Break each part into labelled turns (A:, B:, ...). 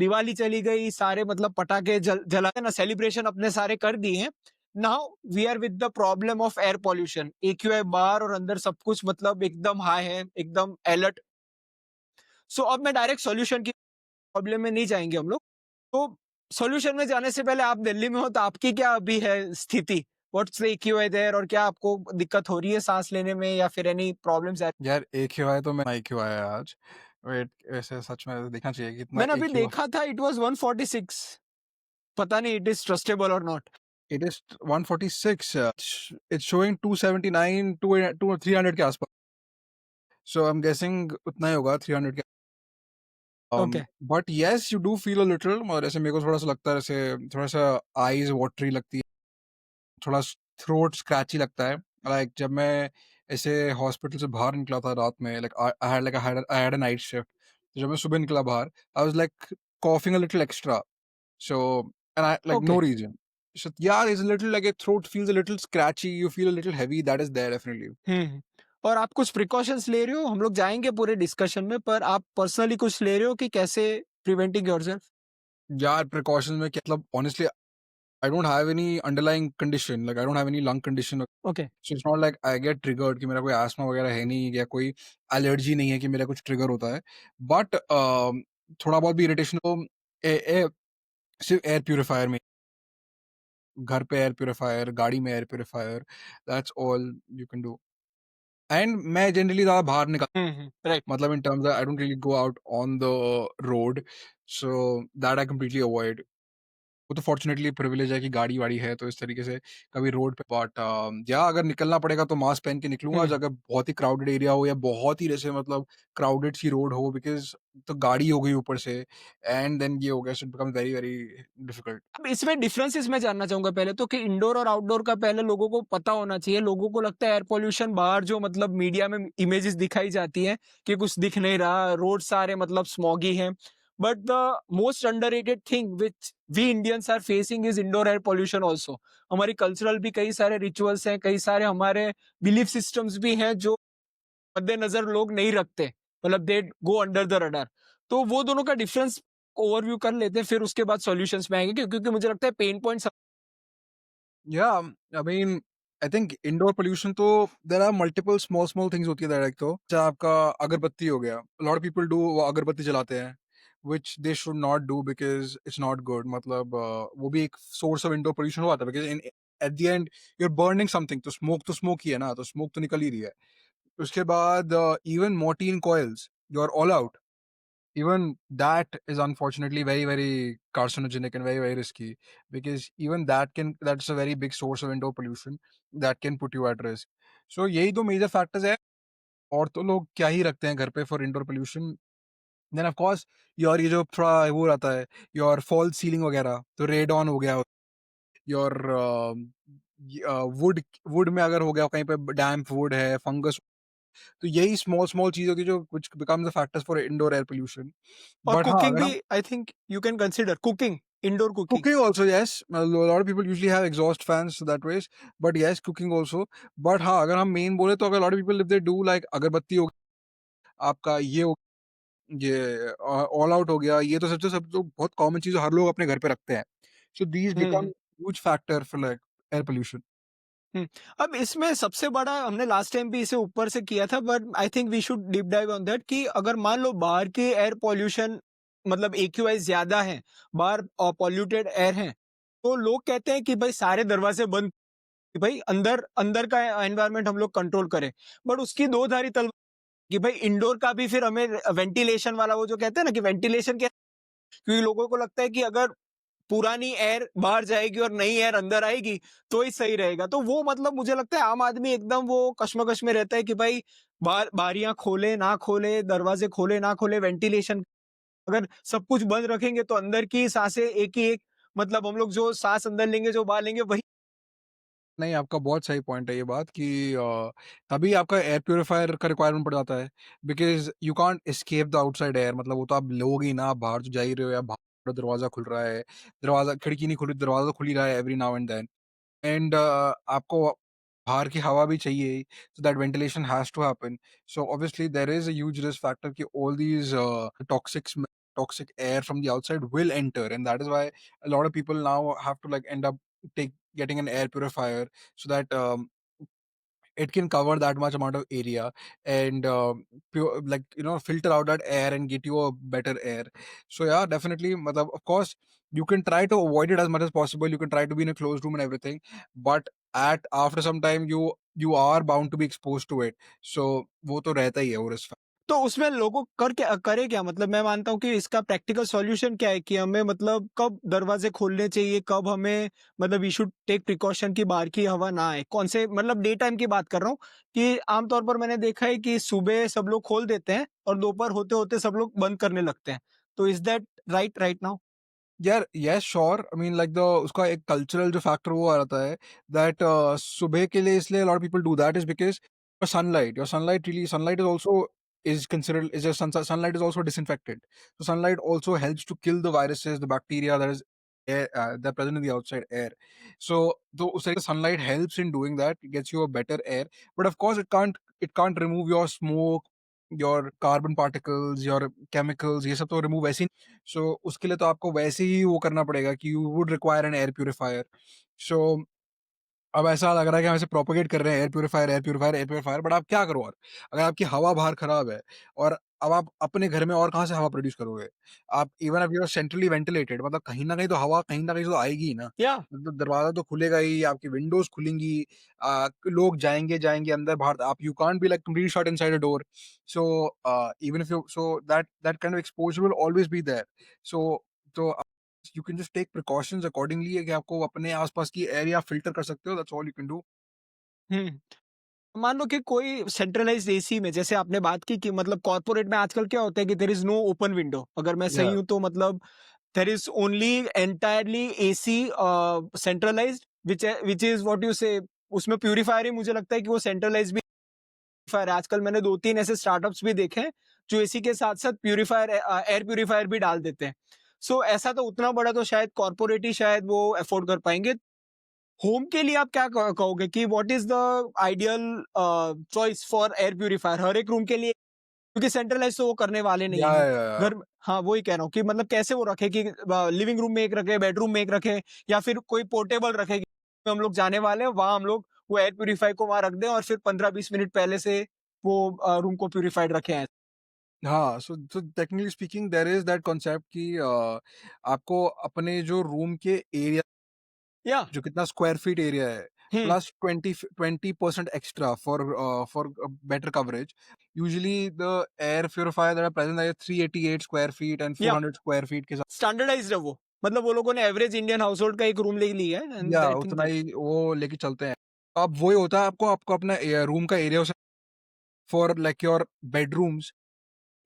A: दिवाली चली गई, सारे मतलब पटाखे जला ना सेलिब्रेशन अपने सारे कर दिए हैं। Now we are with the problem of air pollution. AQI बाहर और अंदर सब कुछ मतलब एकदम हाई है, एकदम अलर्ट। सो अब मैं डायरेक्ट सॉल्यूशन की प्रॉब्लम में नहीं जाएँगे हम लोग। तो सॉल्यूशन में जाने से पहले आप दिल्ली में हो तो आपकी क्या अभी है स्थिति? व्हाट्स द एक्यूआई देयर और क्या आपको दिक्कत हो रही है साँस लेने में या फिर एनी प्रॉब्लम्स है?
B: यार AQI तो मैं IQI है आज। वेट, वैसे सच में देखना चाहिए कि इतना
A: मैंने अभी
B: AQ
A: देखा था इट वाज़ 146। पता नहीं इट इज़ ट्रस्टेबल और not.
B: It is 146, it's showing 279 to 300 के आसपास। सो आई एम गेसिंग उतना ही होगा 300 के।
A: Okay,
B: but yes you do feel a little, और ऐसे मेरे को थोड़ा-सा लगता है, जैसे थोड़ा-सा आईज़ वाटरी लगती है, थोड़ा थ्रोट स्क्रैची लगता है। लाइक जब मैं ऐसे हॉस्पिटल से बाहर निकला था रात में, like I had a night shift. तो जब मैं सुबह निकला बाहर, I was like coughing a little extra. So, and I like
A: okay.
B: no reason. So yeah, it's a little like your throat feels a little scratchy. You feel a little heavy. That is there definitely.
A: हुँ। और आप कुछ precautions ले रहे हो? हम लोग जाएँगे पूरे डिस्कशन में, पर आप पर्सनली कुछ ले रहे हो कि कैसे प्रिवेंटिंग योरसेल्फ?
B: Yeah, precautions में क्या मतलब, honestly, I don't have any underlying condition. Like I don't have any lung condition.
A: Okay,
B: So it's not like I get triggered कि मेरा कोई asthma वगैरह है नहीं, या कोई allergy नहीं है कि मेरा कुछ trigger होता है. But थोड़ा बहुत भी irritation हो, ए, ए, सिर्फ एयर प्यूरिफायर में, घर पे एयर प्यूरिफायर, गाड़ी में air purifier, that's all you can do. And मैं जनरली ज़्यादा बाहर निकल,
A: राइट।
B: मतलब in terms I don't really go out on the road, so that I completely avoid. वो तो फॉर्चुनेटली प्रिविलेज है कि गाड़ी-वाड़ी है, तो इस तरीके से कभी रोड पे, बट या अगर निकलना पड़ेगा तो मास्क पहन के निकलूँगा,
A: हुँ।
B: अगर बहुत ही क्राउडेड एरिया हो या बहुत ही जैसे मतलब क्राउडेड सी रोड हो, बिकॉज़ तो गाड़ी हो गई ऊपर से, एंड देन ये हो गया, so it becomes very, very difficult.
A: अब इसमें डिफरेंसेस मैं जानना चाहूँगा पहले तो कि इंडोर और आउटडोर का पहले लोगों को पता होना चाहिए। लोगों को लगता है एयर पॉल्यूशन बाहर जो मतलब मीडिया में इमेजेस दिखाई जाती हैं कि कुछ दिख नहीं रहा, रोड सारे मतलब स्मॉगी हैं। But the most underrated thing which we Indians are facing is indoor air pollution also. हमारी कल्चरल भी कई सारे रिचुअल्स हैं, कई सारे हमारे बिलीफ सिस्टम्स भी हैं जो मद्देनज़र लोग नहीं रखते। मतलब दे गो अंडर द रडार। तो वो दोनों का डिफरेंस ओवरव्यू कर लेते हैं, फिर उसके बाद सॉल्यूशंस में आएँगे क्योंकि मुझे लगता है pen points.
B: Yeah, I mean, I think indoor pollution तो there are multiple small things होती है direct, तो जैसे आपका अगरबत्ती हो गया, a lot of people do, वो अगरबत्ती जलाते हैं, which they should not do because it's not good, मतलब वो भी एक source of indoor pollution हुआ था, because in at the end you're burning something, तो smoke ही है ना, तो smoke तो निकल ही रही है। उसके बाद even mortine coils, you're all out, even that is unfortunately very, very carcinogenic and very, very risky, because even that's a very big source of indoor pollution that can put you at risk. So यही दो major factors है, और तो लोग क्या ही रखते हैं घर पे for indoor pollution. Then of course your ये जो थोड़ा वो रहता है, योर फॉल सीलिंग वगैरह, तो रेडॉन हो गया, योर वुड वुड में अगर हो गया कहीं पे डैम्प वुड है, फंगस, तो यही स्मॉल स्मॉल चीज होती है जो which becomes the factors for indoor air pollution.
A: और
B: बट हाँ,
A: कुकिंग
B: अगर
A: भी
B: हम
A: I think you can consider cooking, indoor cooking.
B: cooking also, yes. A lot of people usually have exhaust fans that ways, but yes, cooking also. But हाँ, अगर हम main बोले तो अगर a lot of people if they do like अगरबत्ती हो गया, आपका ये हो, ये ऑल आउट हो गया, ये तो सबसे सब तो बहुत कॉमन चीज़ हर लोग अपने घर पे रखते हैं। So these
A: hmm,
B: become
A: hmm.
B: huge factor for like air pollution.
A: हुँ। अब इसमें सबसे बड़ा हमने लास्ट टाइम भी इसे ऊपर से किया था but I think we should deep dive on that कि अगर मान लो बाहर के एयर पॉल्यूशन मतलब एक्यूआई ज़्यादा है, बाहर पॉल्यूटेड एयर है, तो लोग कहते हैं कि भाई सारे दरवाजे बंद, कि भाई अंदर अंदर का एनवायरनमेंट हम लोग कंट्रोल करें। बट उसकी दो धारी तलवार कि भाई इंडोर का भी फिर हमें वेंटिलेशन वाला वो जो कहते हैं ना कि वेंटिलेशन क्या, क्योंकि लोगों को लगता है कि अगर पुरानी एयर बाहर जाएगी और नई एयर अंदर आएगी, तो ही सही रहेगा। तो वो मतलब मुझे लगता है आम आदमी एकदम वो कश्मकश में रहता है कि भाई बारियाँ खोले, ना खोले, दरवाज़े खोले, ना खोले, वेंटिलेशन अगर सब कुछ बंद रखेंगे तो अंदर की साँसें एक ही एक मतलब हम लोग जो साँस अंदर लेंगे, जो बाहर लेंगे वही।
B: नहीं, आपका बहुत सही पॉइंट है ये बात कि तभी आपका एयर प्यूरीफायर का रिक्वायरमेंट पड़ जाता है, because you can't escape the outside air, मतलब वो तो आप लोगे ही ना, आप बाहर तो जा ही रहे हो, या बाहर दरवाज़ा खुल रहा है, दरवाज़ा खिड़की नहीं खुल रही, दरवाज़ा खुल ही रहा है every now and then, and आपको बाहर की हवा भी चाहिए, so that ventilation has to happen. So obviously there is a huge risk factor कि all these toxics toxic air from the outside will enter, and that is why a lot of people now have to like end up take getting an air purifier so that it can cover that much amount of area and like filter out that air and get you a better air. So yeah, definitely of course you can try to avoid it as much as possible, you can try to be in a closed room and everything, but at after some time you are bound to be exposed to it. So वो तो रहता ही है वो risk factor.
A: तो उसमें लोगों कर क्या करे क्या? मतलब मैं मानता हूँ कि इसका प्रैक्टिकल सॉल्यूशन क्या है कि हमें मतलब कब दरवाजे खोलने चाहिए, कब हमें मतलब वी शुड टेक प्रिकॉशन कि बाहर की हवा ना आए? कौन से मतलब डे टाइम की बात कर रहा हूँ कि आम तौर पर मैंने देखा है कि सुबह सब लोग खोल देते हैं और दोपहर होते-होते सब लोग बंद करने लगते हैं। तो इज़ दैट राइट नाउ?
B: यार yes sure, I mean like the उसका एक कल्चरल जो फैक्टर वो आ जाता है दैट सुबह के लिए इसलिए lot people do that is because your sunlight really sunlight is also is considered is a sunlight is also disinfected, so sunlight also helps to kill the viruses, the bacteria that is that present in the outside air. So though the sunlight helps in doing that, it gets you a better air, but of course it can't remove your smoke, your carbon particles, your chemicals, ये सब तो remove वैसे ही. So उसके लिए तो आपको वैसे ही वो करना पड़ेगा कि you would require an air purifier. So अब ऐसा लग रहा है कि हम ऐसे प्रोपेगेट कर रहे हैं एयर प्यूरीफायर, बट आप क्या करो और? अगर आपकी हवा बाहर खराब है और अब आप अपने घर में और कहाँ से हवा प्रोड्यूस करोगे? आप even if you are centrally ventilated, मतलब कहीं न कहीं तो हवा कहीं न कहीं से तो आएगी ही ना।
A: या
B: मतलब दरवाज़ा तो खुलेगा ही, आपकी विंडोज़ खुलेंगी, लोग जाएँगे अंदर-बाहर, आप you can't be like completely shut inside a door. So even if you so that that kind of exposure will always be there. So तो you can just take precautions accordingly, है कि आपको अपने आस-पास की एरिया फ़िल्टर कर सकते हो, that's all you can do.
A: Hmm. मान लो कि कोई सेंट्रलाइज्ड एसी में जैसे आपने बात की कि मतलब कॉर्पोरेट में आजकल क्या होता है कि there is no open window. अगर मैं
B: या
A: सही हूँ तो मतलब there is only entirely AC centralised which is what you say उसमें प्यूरीफायर ही मुझे लगता है कि वो सेंट्रलाइज्ड भी प्यूरीफायर है। आजकल मैंने 2-3 ऐसे स्टार्टअप्स भी देखे हैं जो एसी के साथ-साथ एयर प्यूरीफायर भी डाल देते हैं। सो ऐसा तो उतना बड़ा तो शायद कॉर्पोरेट ही शायद वो अफोर्ड कर पाएँगे। होम के लिए आप क्या कहोगे कि what is the ideal choice for air purifier? हर एक रूम के लिए क्योंकि सेंट्रलाइज़ तो वो करने वाले नहीं हैं।
B: या
A: घर में हाँ, वही कह रहा हूँ कि मतलब कैसे वो रखें कि लिविंग रूम में एक रखें, बेडरूम में एक रखें या फिर कोई पोर्टेबल रखें कि हम लोग जाने वाले हैं, वहाँ हम लोग वो एयर प्यूरीफायर को वहाँ रख दें और फिर 15-20 मिनट पहले से वो रूम को प्यूरीफाइड रखें।
B: हाँ, so technically speaking there is that concept कि आपको अपने जो रूम के एरिया,
A: या
B: जो कितना स्क्वायर फीट एरिया है,
A: hmm,
B: plus 20% extra for better coverage. Usually the air purifier that are present are 388 square feet and
A: या
B: 400 square feet के साथ.
A: स्टैंडर्डाइज़्ड है वो। मतलब वो लोगों ने एवरेज इंडियन हाउसहोल्ड का एक रूम ले लिया है एंड
B: या
A: आई थिंक
B: उतना
A: दैट
B: ही वो लेके चलते हैं. अब वही होता है, आपको आपको अपना रूम का area for like your bedrooms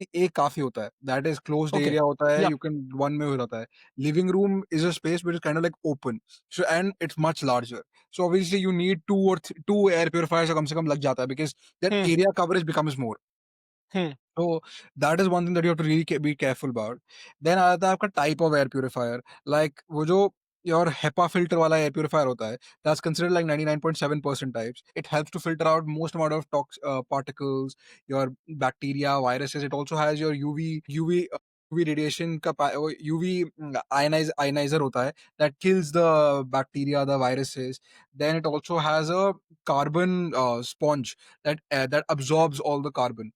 B: एक काफ़ी होता है, that is closed
A: okay,
B: area होता है,
A: या
B: यू कैन वन में हो जाता है. Living room is a space which is kind of like open, so and it's much larger. So obviously you need 2 air purifiers कम से कम लग जाता है, because that
A: hmm,
B: area coverage becomes more.
A: Hmm,
B: So that is one thing that you have to really be careful about. Then आता है आपका type of air purifier. Like वो जो your HEPA filter वाला air purifier होता है, that's considered like 99.7% types. It helps to filter out most amount of particles, your bacteria, viruses. It also has your UV radiation का UV ionizer होता है that kills the bacteria, the viruses. Then it also has a carbon sponge that absorbs all the carbon.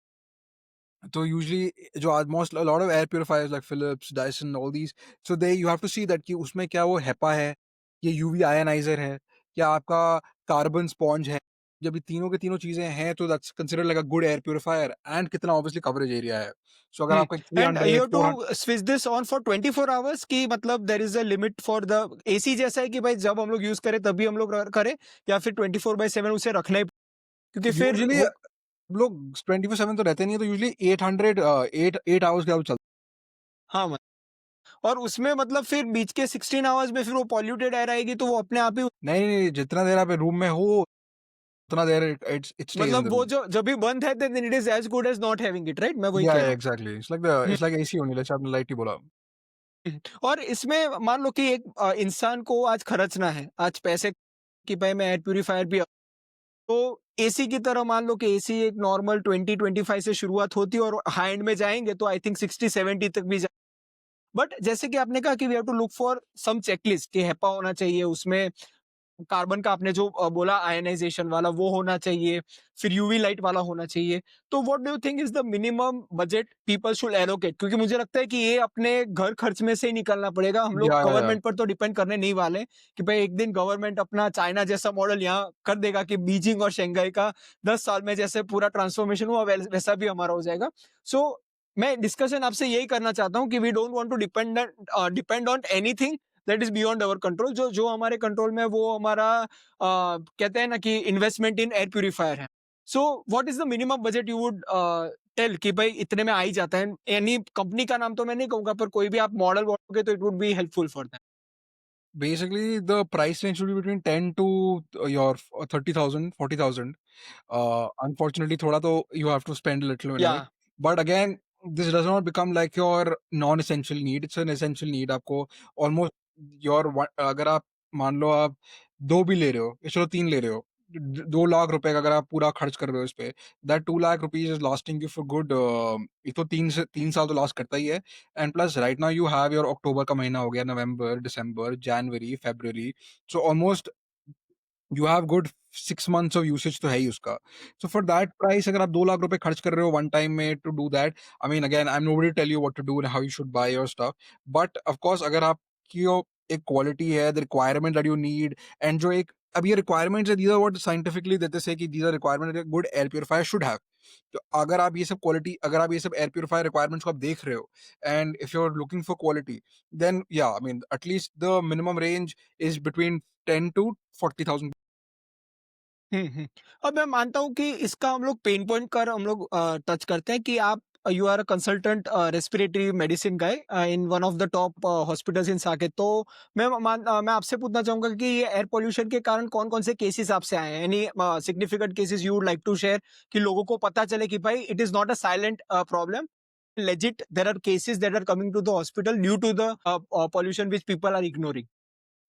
B: So usually जो almost a lot of air purifiers like Philips, Dyson, all these, so they you have to see that कि उसमें क्या वो HEPA है, ये UV ionizer है, क्या आपका कार्बन स्पॉन्ज है. जब ये तीनों के तीनों चीजें हैं तो that's considered like a good air purifier, and कितना ऑब्वियसली कवरेज एरिया है. सो अगर
A: हुँ
B: आपका
A: and you
B: 300
A: have
B: 400.
A: To switch this on for 24 hours कि मतलब there is a limit for the AC जैसा है कि भाई जब हम लोग यूज़ करें तभी हम लोग करें या फिर 24/7 उसे रखना ही क्योंकि फिर
B: यूजुअली
A: हो
B: लोग 24/7 तो रहते नहीं है, तो यूजुअली 800 8 आवर्स के चलते.
A: हाँ, और उसमें मतलब फिर बीच के 16 आवर्स में फिर वो पॉल्यूटेड एयर आएगी तो वो अपने आप ही
B: नहीं नहीं नहीं, जितना देर आप रूम में हो उतना देर इट स्टेज इन द
A: मतलब वो
B: रूम.
A: जो जब भी बंद है then it is as good as not having it right? मैं वही
B: या
A: कह रहा हूँ।
B: Exactly,
A: hmm,
B: it's like AC only, जैसे आपने लाइट ही बोला.
A: हुँ। और इसमें मान लो कि एक इंसान को आज खर्चना है, आज पैसे कि भाई मैं एयर प्यूरीफायर भी तो एसी की तरह मान लो कि एसी एक नॉर्मल 20-25 से शुरुआत होती है और हाई एंड में जाएँगे तो आई थिंक 60-70 तक भी जा बट जैसे कि आपने कहा कि we have to look for some checklist कि हेपा होना चाहिए, उसमें कार्बन का आपने जो बोला आयनाइजेशन वाला वो होना चाहिए, फिर यूवी लाइट वाला होना चाहिए। तो what do you think is the minimum budget people should allocate? क्योंकि मुझे लगता है कि ये अपने घर खर्च में से ही निकलना पड़ेगा। हम लोग
B: या
A: गवर्नमेंट पर तो डिपेंड करने नहीं वाले कि भाई एक दिन गवर्नमेंट अपना चाइना जैसा मॉडल यहाँ कर देगा कि बीजिंग और शंघाई का 10 साल में जैसे पूरा ट्रांसफॉर्मेशन हुआ वैसा भी हमारा हो जाएगा। सो मैं डिस्कशन आपसे यही करना चाहता हूँ कि we don't want to depend on anything that is beyond our control. जो जो हमारे कंट्रोल में है, वो हमारा कहते हैं ना कि इन्वेस्टमेंट इन एयर प्यूरिफायर है। So what is the minimum budget you would tell कि भाई इतने में आ ही जाता है? एनी कंपनी का नाम तो मैं नहीं कहूंगा, पर कोई भी आप मॉडल बोलोगे तो it would be helpful for that.
B: basically the price range should be between 10 to your 30,000, 40,000. Unfortunately thoda to you have to spend a little in
A: या
B: it, but again this does not become like your non-essential need, it's an essential need. आपको almost अगर आप मान लो आप 2 भी ले रहे हो या चलो 3 ले रहे हो, 2 लाख रुपए का अगर आप पूरा खर्च कर रहे हो इस पे, that 2 lakh rupees is lasting you for good, ये तो 3 साल तो लास्ट करता ही है। And plus right now you have your October का महीना हो गया, नवंबर, दिसंबर, जनवरी, फरवरी, so almost you have good 6 months of usage तो है ही उसका। सो फॉर दैट प्राइस अगर आप 2 लाख रुपए खर्च कर रहे हो वन टाइम में to do that, I mean again I am nobody to tell you what to do and how you should buy your stuff, but of course अगर आपकी वो एक क्वालिटी है, the requirement that you need, and जो एक अब ये requirements है, दीज आर व्हाट साइंटिफिकली देते से कि these are requirement that good air purifier should have. तो अगर आप ये सब एयर प्यूरिफायर रिक्वायरमेंट्स को आप देख रहे हो, and if you are looking for quality, then या I mean at least the minimum range is between 10 to 40,000।
A: अब मैं मानता हूँ कि इसका हम लोग पेन पॉइंट कर हम लोग टच करते हैं कि आप you are a consultant respiratory medicine guy in one of the top hospitals in Saket. तो मैं आपसे पूछना चाहूंगा कि ये एयर पोल्यूशन के कारण कौन-कौन से केसेस आपसे आए हैं? Any significant cases you would like to share कि लोगों को पता चले कि भाई it is not a silent problem, legit there are cases that are coming to the hospital due to the pollution which people are ignoring.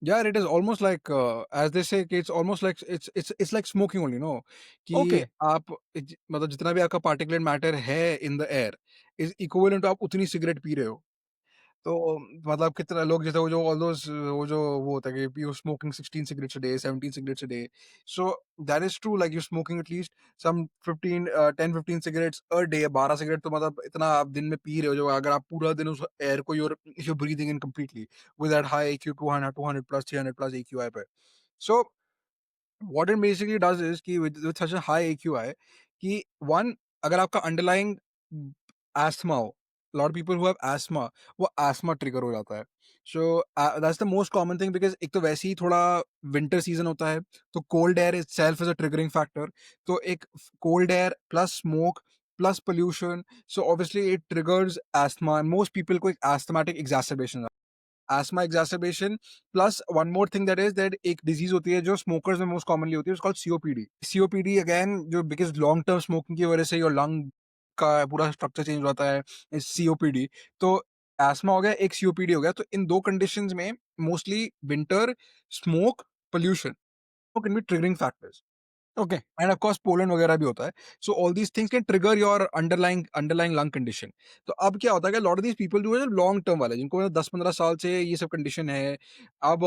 B: Yeah, it is almost like as they say कि it's almost like it's like smoking only, no? कि
A: Okay.
B: आप मतलब जितना भी आपका particulate matter है in the air is equivalent to आप उतनी सिगरेट पी रहे हो। तो मतलब कितना लोग जैसे वो जो ऑल दोस वो जो वो होता है कि you smoking 16 cigarettes a day, 17 cigarettes a day. So that is true, like you're smoking at least some 10-15 cigarettes a day. 12 cigarette तो मतलब इतना आप दिन में पी रहे हो, जो अगर आप पूरा दिन उस एयर को you're breathing in completely with that high AQ 200 plus 300 plus AQI पे. So what it basically does is कि with such a high AQI कि one, अगर आपका अंडरलाइंग एस्थमा हो, lot of people who have asthma, वो asthma trigger हो जाता है। So that's the most common thing, because एक तो वैसे ही थोड़ा विंटर सीजन होता है, तो cold air itself is a triggering factor. तो एक cold air plus smoke plus pollution, so obviously it triggers asthma, and most people को एक asthmatic एग्जैस्परेशन, asthma exacerbation, plus one more thing that is that एक disease होती है जो smokers में most commonly होती है, it's called COPD. COPD again जो because long term smoking की वजह से your lung का पूरा structure change हो जाता है, is COPD. तो asthma हो गया, एक COPD हो गया, तो इन दो conditions में mostly winter, smoke, pollution can be triggering factors.
A: Okay.
B: And of course pollen वगैरह भी होता है। So all these things can trigger your underlying lung condition. तो अब क्या होता है कि लॉट ऑफ दीज पीपल जो है लॉन्ग टर्म वाले, जिनको 10-15 साल से ये सब कंडीशन है, अब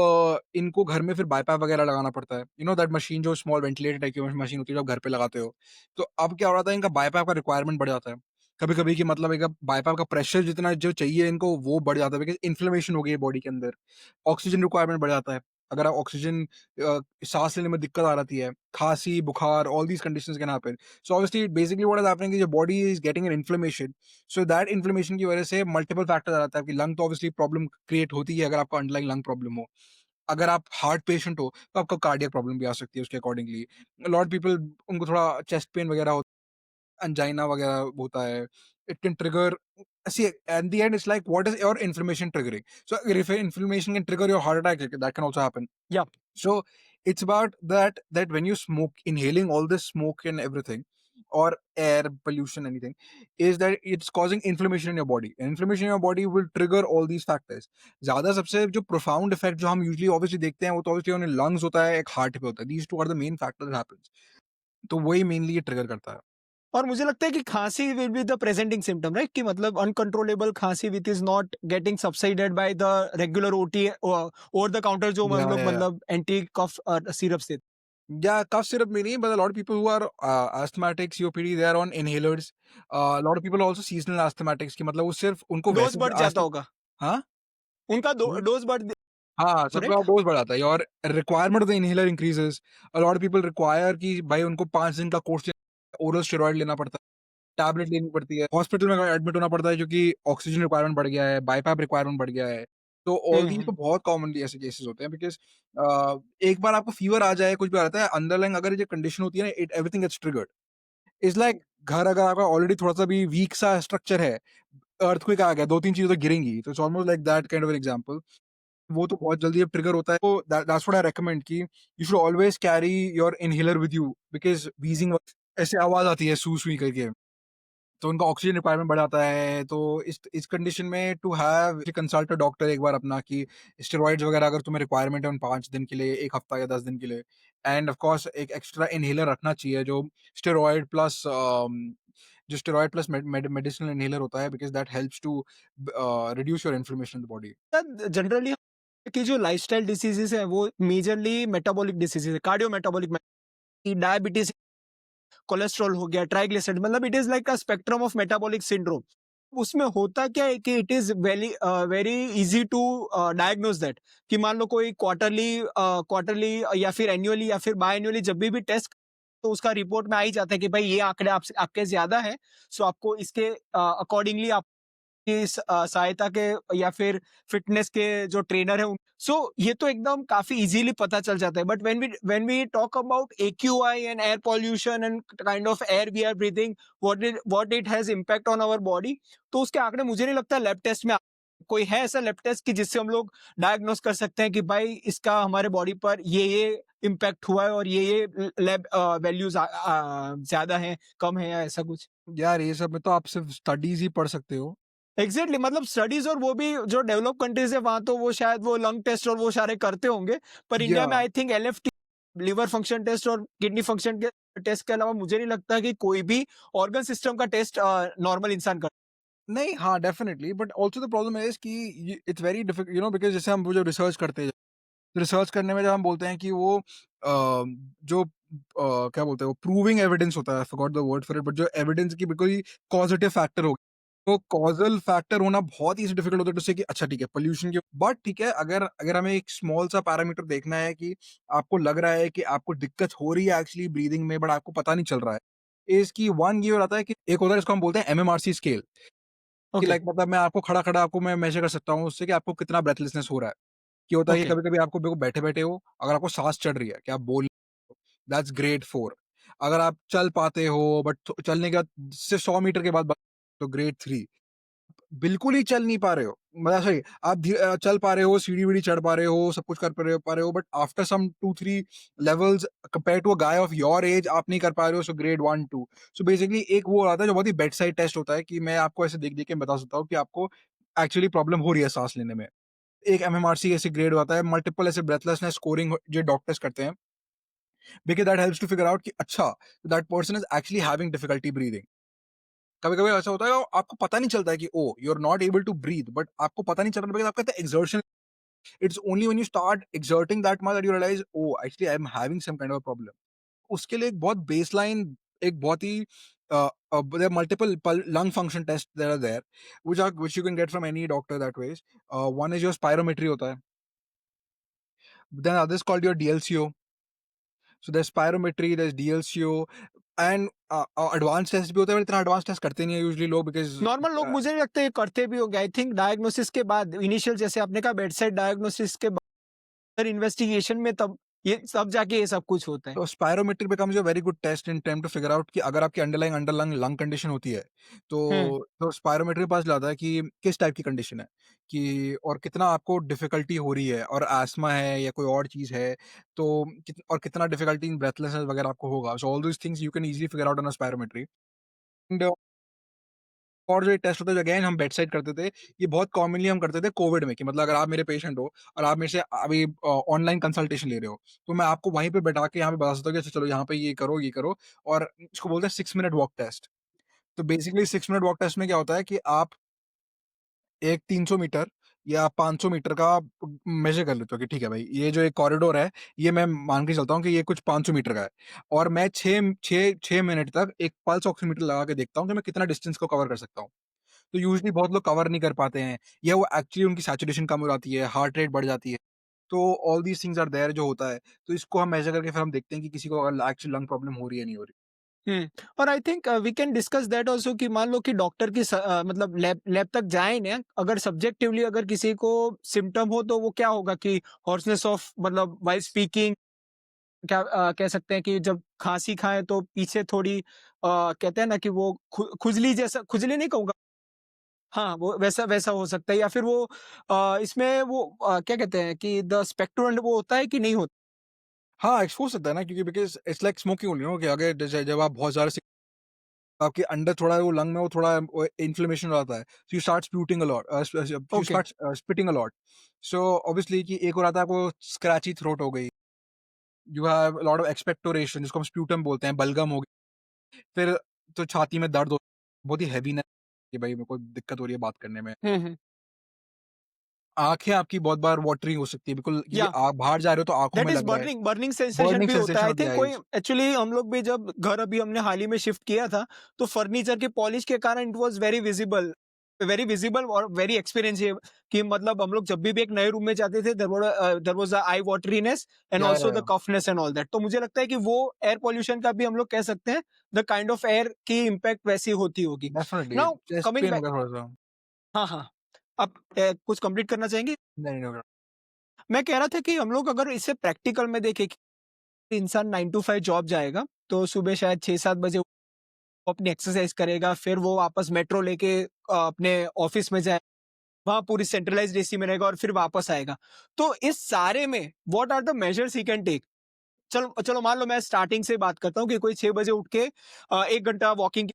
B: इनको घर में फिर बाईपाप वगैरह लगाना पड़ता है, यू नो दैट मशीन जो स्मॉल वेंटिलेटर टाइप की मशीन होती है जो आप घर पे लगाते हो। तो अब क्या हो रहा था, इनका बाईपाप का रिक्वायरमेंट बढ़ जाता है कभी कभी, कि मतलब एक बाईपाप का प्रेशर जितना जो चाहिए इनको वो बढ़ जाता है, बिकॉज इन्फ्लेमेशन हो गई है बॉडी के अंदर। ऑक्सीजन रिक्वायरमेंट बढ़ जाता है, अगर आप ऑक्सीजन सांस लेने में दिक्कत आ रही है, खांसी, बुखार, all these conditions can happen. So obviously, basically what is happening is your body is getting an inflammation. So that inflammation की वजह से multiple factors आ जाता है। आपकी lung तो obviously problem create होती है अगर आपका underlying lung problem हो। अगर आप हार्ट पेशेंट हो तो आपको कार्डियक प्रॉब्लम भी आ सकती है उसके अकॉर्डिंगली। लॉट पीपल उनको थोड़ा चेस्ट पेन वगैरह होता है, angina वगैरह होता है। It can trigger, see at the end it's like what is your inflammation triggering? So if inflammation can trigger your heart attack, that can also happen.
A: Yeah.
B: So it's about that when you smoke, inhaling all this smoke and everything, or air pollution, anything, is that it's causing inflammation in your body. And inflammation in your body will trigger all these factors. ज़्यादा सबसे जो profound effect जो हम usually obviously देखते हैं वो तो obviously उन्हें lungs होता है, एक heart पे होता है. These two are the main factors that happens. तो वही mainly ये trigger करता है.
A: और मुझे लगता है कि खाँसी will be the presenting symptom right? कि मतलब अनकंट्रोलेबल खाँसी which is not getting subsided by the regular OT over the counter जो हम लोग
B: या
A: मतलब एंटी कफ सिरप्स देते
B: Yeah, cough syrup meaning, but a lot of people who are asthmatics, COPD, they are on inhalers. A lot of people are also seasonal asthmatics कि मतलब वो सिर्फ उनको
A: हैं। डोज़
B: वैसे
A: बढ़ जाता
B: अस्थमा
A: होगा।
B: हाँ?
A: उनका दो
B: हुँ।
A: डोज़ बढ़
B: हाँ, सबका
A: राइट?
B: डोज़ बढ़ जाता है और requirement of the inhaler increases. A lot of people require कि भाई उनको 5 दिन का कोर्स ओरल स्टेरॉइड लेना पड़ता है, टैबलेट लेनी पड़ती है, हॉस्पिटल में एडमिट होना पड़ता है क्योंकि ऑक्सीजन रिक्वायरमेंट बढ़ गया है, बाईपैप रिक्वायरमेंट बढ़ गया है। तो ऑल
A: हुँ,
B: दीज़
A: हुँ।
B: तो बहुत कॉमनली ऐसे केसेस होते हैं बिकॉज़ एक बार आपको फीवर आ जाए, कुछ भी आ जाता है, अंडरलाइंग अगर ये कंडीशन होती है ना, it everything gets triggered. It's like घर अगर आपका ऑलरेडी थोड़ा-सा भी वीक सा स्ट्रक्चर है, अर्थक्वेक आ गया, 2-3 चीज़ें तो गिरेंगी, तो it's almost like that kind of an example. वो तो बहुत जल्दी अब ट्रिगर होता है, तो दैट्स व्हाट आई रिकमेंड कि you should always carry your inhaler with you because wheezing ऐसे आवाज़ आती है सू-सुई करके, तो उनका ऑक्सीजन रिक्वायरमेंट बढ़ जाता है, तो इस कंडीशन में to have consult a doctor एक बार अपना कि स्टेरॉइड्स वगैरह अगर तुम्हें रिक्वायरमेंट है उन 5 दिन के लिए, 1 हफ्ता या 10 दिन के लिए एंड ऑफ कोर्स एक एक्स्ट्रा इन्हेलर रखना चाहिए जो स्टेरॉइड प्लस जो स्टेरॉइड प्लस मेडिसिनल इन्हेलर होता है because that helps to reduce your inflammation in the body.
A: Generally की जो लाइफ़स्टाइल डिसीज़ेज़ हैं वो मेजरली मेटाबॉलिक डिसीज़ेज़ है, कार्डियो मेटाबॉलिक डायबिटीज़, कोलेस्ट्रॉल हो गया, ट्राइग्लिसराइड मतलब it is like a spectrum of metabolic syndrome. उसमें होता क्या है कि it is very easy to diagnose that कि मान लो कोई क्वार्टरली या फिर एनुअली या फिर बायएनुअली जब भी टेस्ट तो उसका रिपोर्ट में आ ही जाता है कि भाई ये आंकड़े आपसे आपके ज़्यादा हैं, सो आपको इसके अकॉर्डिंगली आप की सहायता के या फिर फिटनेस के जो ट्रेनर है सो ये तो एकदम काफी इजीली पता चल जाता है but when we talk about AQI and air pollution and kind of air we are breathing what it has impact on our body तो उसके आंकड़े मुझे नहीं लगता लैब टेस्ट में कोई है ऐसा लैब टेस्ट कि जिससे हम लोग डायग्नोस कर सकते हैं कि भाई इसका हमारे बॉडी पर ये इम्पैक्ट हुआ है और ये लैब वैल्यूज ज्यादा है कम है या ऐसा कुछ
B: यार ये सब में तो आप सिर्फ स्टडीज़ ही पढ़ सकते हो।
A: एग्जैक्टली मतलब स्टडीज और वो भी जो डेवलप कंट्रीज है वहां तो वो शायद वो लंग टेस्ट और वो सारे करते होंगे पर इंडिया में
B: या
A: I think LFT liver function test और किडनी फंक्शन के टेस्ट के अलावा मुझे नहीं लगता कि कोई भी ऑर्गन सिस्टम का टेस्ट नॉर्मल इंसान कर
B: नहीं, हाँ, definitely but also the problem is कि इट्स वेरी डिफिक यू नो बिकॉज़ जैसे हम वो जो रिसर्च करते हैं, रिसर्च करने में जब हम बोलते हैं कि वो जो क्या बोलते हैं वो प्रूविंग एविडेंस होता है, I forgot the word for it but जो एविडेंस की कोई कॉज़ेटिव फैक्टर हो, तो कॉज़ल फैक्टर होना बहुत ही डिफिकल्ट होता है टू से कि अच्छा ठीक है, पॉल्यूशन के बट ठीक है, अगर अगर हमें एक स्मॉल सा पैरामीटर देखना है कि आपको लग रहा है कि आपको दिक्कत हो रही है एक्चुअली ब्रीथिंग में बट आपको पता नहीं चल रहा है, इज़ कि वन ये हो जाता है कि एक होता है जिसको हम बोलते हैं एमएमआरसी स्केल। कि
A: ओके
B: लाइक मतलब मैं आपको खड़ा-खड़ा आपको मैं मेज़र कर सकता हूँ उससे कि आपको कितना ब्रेथलेसनेस हो रहा है। कि होता है कि
A: ओके
B: कभी-कभी आपको देखो बैठे-बैठे हो, अगर आपको साँस चढ़ रही है कि आप बोल दैट्स ग्रेड 4 अगर आप चल पाते हो बट चलने के बाद सिर्फ 100 मीटर के बाद तो ग्रेड 3 बिल्कुल ही चल नहीं पा रहे हो। मतलब सॉरी आप चल पा रहे हो, सीढ़ी-वीढ़ी चढ़ पा रहे हो, सब कुछ कर पा रहे हो but after some 2-3 levels compared to a guy of your age आप नहीं कर पा रहे हो सो ग्रेड 1-2 सो बेसिकली एक वो आता है जो बहुत ही बेड साइड टेस्ट होता है कि मैं आपको ऐसे देख-देख के बता सकता हूँ कि आपको एक्चुअली प्रॉब्लम हो रही है साँस लेने में। एक एमएमआरसी ऐसे ग्रेड होता है, मल्टीपल ऐसे ब्रेथलेसनेस स्कोरिंग जो डॉक्टर्स करते हैं, because that helps to figure out कि अच्छा that person is actually having difficulty breathing. कभी-कभी ऐसा होता है आपको पता नहीं चलता है कि oh! You are not able to breathe but आपको पता नहीं चल रहा बिकॉज़ आपका इतना exertion it's only when you start exerting that much that you realize oh! Actually I am having some kind of problem. उसके लिए एक बहुत बेसलाइन एक बहुत ही there are multiple lung function test that are there which you can get from any doctor that ways. One is your spirometry होता है। Then other is called your DLCO. So there's spirometry, there's DLCO and advance test भी होता है but इतना advance test करते नहीं है usually लोग बिकॉज़
A: नॉर्मल लोग मुझे नहीं लगता ये करते भी होंगे आई थिंक डायग्नोसिस के बाद इनिशियल जैसे आपने कहा बेड साइड डायग्नोसिस के बाद इन्वेस्टिगेशन में तब ये सब जाके ये सब कुछ होता है
B: तो spirometry becomes a very good test in time to figure out कि अगर आपकी अंडरलाइंग अंडरलंग लंग कंडीशन होती है,
A: हम्म
B: तो स्पायरोमेट्री के पास जाता है कि किस टाइप की कंडीशन है कि और कितना आपको डिफ़िकल्टी हो रही है और अस्थमा है या कोई और चीज़ है, तो और कितना डिफ़िकल्टी इन ब्रेथलेसनेस वगैरह आपको होगा। So all these things you can easily figure out on a spirometry and और जो ये टेस्ट होता है जो अगेन हम बेड साइड करते थे, ये बहुत कॉमनली हम करते थे कोविड में कि मतलब अगर आप मेरे पेशेंट हो और आप मेरे से अभी ऑनलाइन कंसल्टेशन ले रहे हो, तो मैं आपको वहीं पे बैठा के यहाँ पे बता सकता हूँ कि अच्छा चलो यहाँ पे ये करो और इसको बोलते हैं 6 मिनट वॉक टेस्ट। तो बेसिकली 6 मिनट वॉक टेस्ट में क्या होता है कि आप एक 300 मीटर या 500 मीटर का मेज़र कर लेते हो कि ठीक है भाई, ये जो एक कॉरिडोर है, ये मैं मान के चलता हूँ कि ये कुछ 500 मीटर का है और मैं 6 मिनट तक एक पल्स ऑक्सीमीटर लगा के देखता हूँ कि मैं कितना डिस्टेंस को कवर कर सकता हूँ। तो यूजुअली बहुत लोग कवर नहीं कर पाते हैं या वो एक्चुअली उनकी सैचुरेशन कम हो जाती है, हार्ट रेट बढ़ जाती है। तो all these things are there जो होता है। तो इसको हम मेज़र करके फिर हम देखते हैं कि किसी को अगर एक्चुअली लंग प्रॉब्लम हो रही है, नहीं हो रही।
A: हुँ। और I think we can discuss that also कि मान लो कि डॉक्टर की मतलब लैब लैब तक जाएँ ना, अगर सब्जेक्टिवली अगर किसी को सिम्पटम हो तो वो क्या होगा कि हॉर्सनेस ऑफ मतलब व्हाइल स्पीकिंग, क्या कह सकते हैं कि जब खाँसी खाएँ तो पीछे थोड़ी कहते हैं ना कि वो खुजली जैसा, खुजली नहीं कहूँगा, हाँ, वो वैसा वैसा हो सकता है, या फिर वो इसमें वो क्या कहते हैं कि द स्पेक्ट्रोएंड वो होता है कि नहीं होता?
B: हाँ, एक्सपोज़ होता है ना, क्योंकि because it's like smoking only, कि अगर जैसे जब आप बहुत ज़्यादा आपके अंदर थोड़ा वो लंग में वो थोड़ा वो इन्फ्लेमेशन हो जाता है। So you start sputing a lot, you
A: okay.
B: Start spitting a lot. So obviously कि एक हो रहा था आपको स्क्रैची थ्रोट हो गई, you have a lot of expectoration जिसको हम स्प्यूटम बोलते हैं, बलगम हो गई। फिर तो छाती में दर्द हो, बहुत ही हेवीनेस कि भाई मेरे को दिक्कत हो रही है बात करने में।
A: हुँ, हुँ।
B: आँखें आपकी बहुत बार वाटरी हो सकती है बिल्कुल, क्योंकि
A: या
B: आप बाहर जा रहे हो तो आँखों
A: दैट
B: में
A: इज़
B: लग रहा है।
A: बर्निंग, बर्निंग सेंसेशन
B: बर्निंग
A: भी होता है।
B: Sensation
A: I
B: of the
A: think कोई
B: आईज़।
A: एक्चुअली हम लोग भी जब घर अभी हमने हाल ही में शिफ्ट किया था, तो फर्नीचर की पॉलिश के कारण इट वाज़ वेरी विजिबल और वेरी एक्सपीरियंसिव कि मतलब हम लोग जब भी एक नए रूम में जाते थे, there was a I wateriness and also the
B: या
A: कफनेस एंड ऑल दैट। तो मुझे लगता है कि वो एयर पॉल्यूशन का भी हम लोग कह सकते हैं, द काइंड ऑफ एयर की इम्पैक्ट वैसी होती होगी।
B: Definitely
A: now
B: chest
A: coming
B: pain
A: back,
B: होगा थोड़ा-सा।
A: हाँ, हाँ। आप कुछ कंप्लीट करना चाहेंगे?
B: नहीं, नहीं,
A: मैं कह रहा था कि हम लोग अगर इसे प्रैक्टिकल में देखें, इंसान 9 टू 5 जॉब जाएगा, तो सुबह शायद 6-7 बजे वो अपनी एक्सरसाइज करेगा, फिर वो वापस मेट्रो लेके अपने ऑफिस में जाए, वहाँ पूरी सेंट्रलाइज़्ड एसी में रहेगा और फिर वापस आएगा। तो इस सारे में what are the measures he can take? चलो चलो मान लो मैं स्टार्टिंग से बात करता हूँ कि कोई 6 बजे उठ के 1 घंटा walking,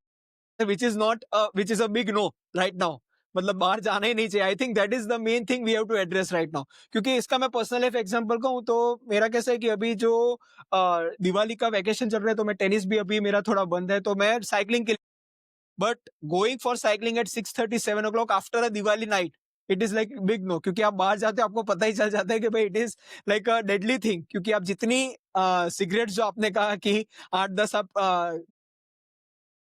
A: which is a big no right now. मतलब बाहर जाना ही नहीं चाहिए। I think that is the main thing we have to address right now. क्योंकि इसका मैं पर्सनल लाइफ एग्जांपल कहूँ तो मेरा कैसा है कि अभी जो दिवाली का वैकेशन चल रहा है, तो मैं टेनिस भी अभी मेरा थोड़ा बंद है, तो मैं साइक्लिंग के लिए, but going for cycling at 6:30 7 o'clock after a Diwali night, it is like big no. क्योंकि आप बाहर जाते हो आपको पता ही चल जाता है कि भाई it is like a deadly thing, क्योंकि आप जितनी सिगरेट्स जो आपने कहा कि 8-10 आप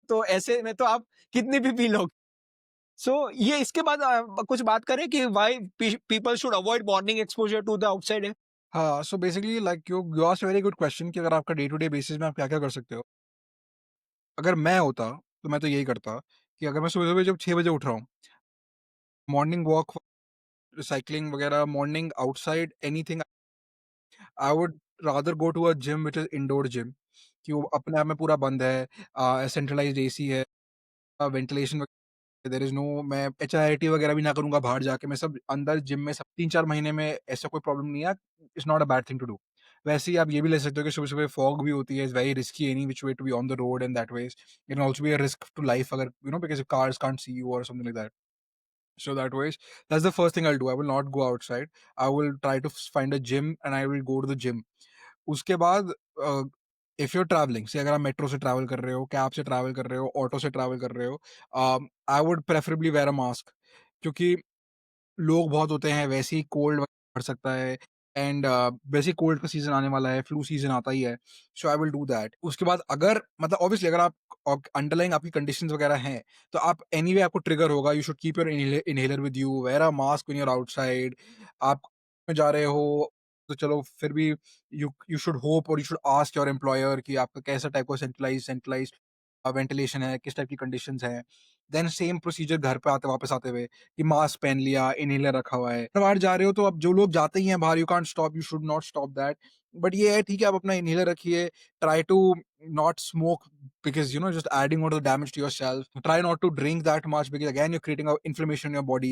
A: तो ऐसे में तो आप कितनी भी पी लोगे। सो ये इसके बाद कुछ बात करें कि why people should avoid morning exposure to the outside air?
B: हाँ, so basically like you asked a very good question कि अगर आपका डे टू डे बेसिस में आप क्या-क्या कर सकते हो? अगर मैं होता, तो मैं तो यही करता कि अगर मैं सुबह-सुबह जब 6 बजे उठ रहा हूँ, मॉर्निंग वॉक, साइक्लिंग वगैरह, morning outside anything, I would rather go to a gym which is indoor gym, कि वो अपने आप में पूरा बंद है, सेंट्रलाइज़्ड एसी है, वेंटिलेशन, देयर इज़ नो, मैं एचआईआईटी वगैरह भी ना करूँगा बाहर जाके, मैं सब अंदर जिम में सब 3-4 महीने में ऐसा कोई प्रॉब्लम नहीं है, it's not a bad thing to do. वैसे ही आप ये भी ले सकते हो कि सुबह-सुबह फॉग भी होती है, it's very risky any which way to be on the road in that ways. It can also be a risk to life, अगर because cars can't see you और something like that. So that ways, that's the first thing I'll do. I will not go outside. I will try to find a gym and I will go to the gym. उसके बाद if you are travelling से, अगर आप metro से travel कर रहे हो, cab से ट्रैवल कर रहे हो, ऑटो से ट्रैवल कर रहे हो, I would preferably wear a mask, क्योंकि लोग बहुत होते हैं, वैसे ही कोल्ड बढ़ सकता है एंड वैसे ही कोल्ड का सीज़न आने वाला है, फ्लू सीज़न आता ही है, सो आई विल डू दैट। उसके बाद अगर मतलब ऑब्वियसली अगर आप अंडरलाइंग आपकी कंडीशंस वगैरह हैं, तो आप एनीवे आपको ट्रिगर होगा, you should keep your inhaler with you, wear a mask when you are outside. आप में जा रहे हो, तो चलो फिर भी यू शुड होप और you should ask your employer कि आपका कैसा टाइप का सेंट्रलाइज़्ड वेंटिलेशन है, किस टाइप की कंडीशंस हैं। देन सेम प्रोसीजर घर पे आते वापस आते हुए कि मास्क पहन लिया, इन्हेलर रखा हुआ है। तो बाहर जा रहे हो तो अब जो लोग जाते ही हैं बाहर, you can't stop, you should not stop that. बट ये है ठीक है, आप अपना इन्हेलर रखिए, try to not smoke because just adding on to the damage to yourself. Try not to drink that much because again you're creating a inflammation in your body.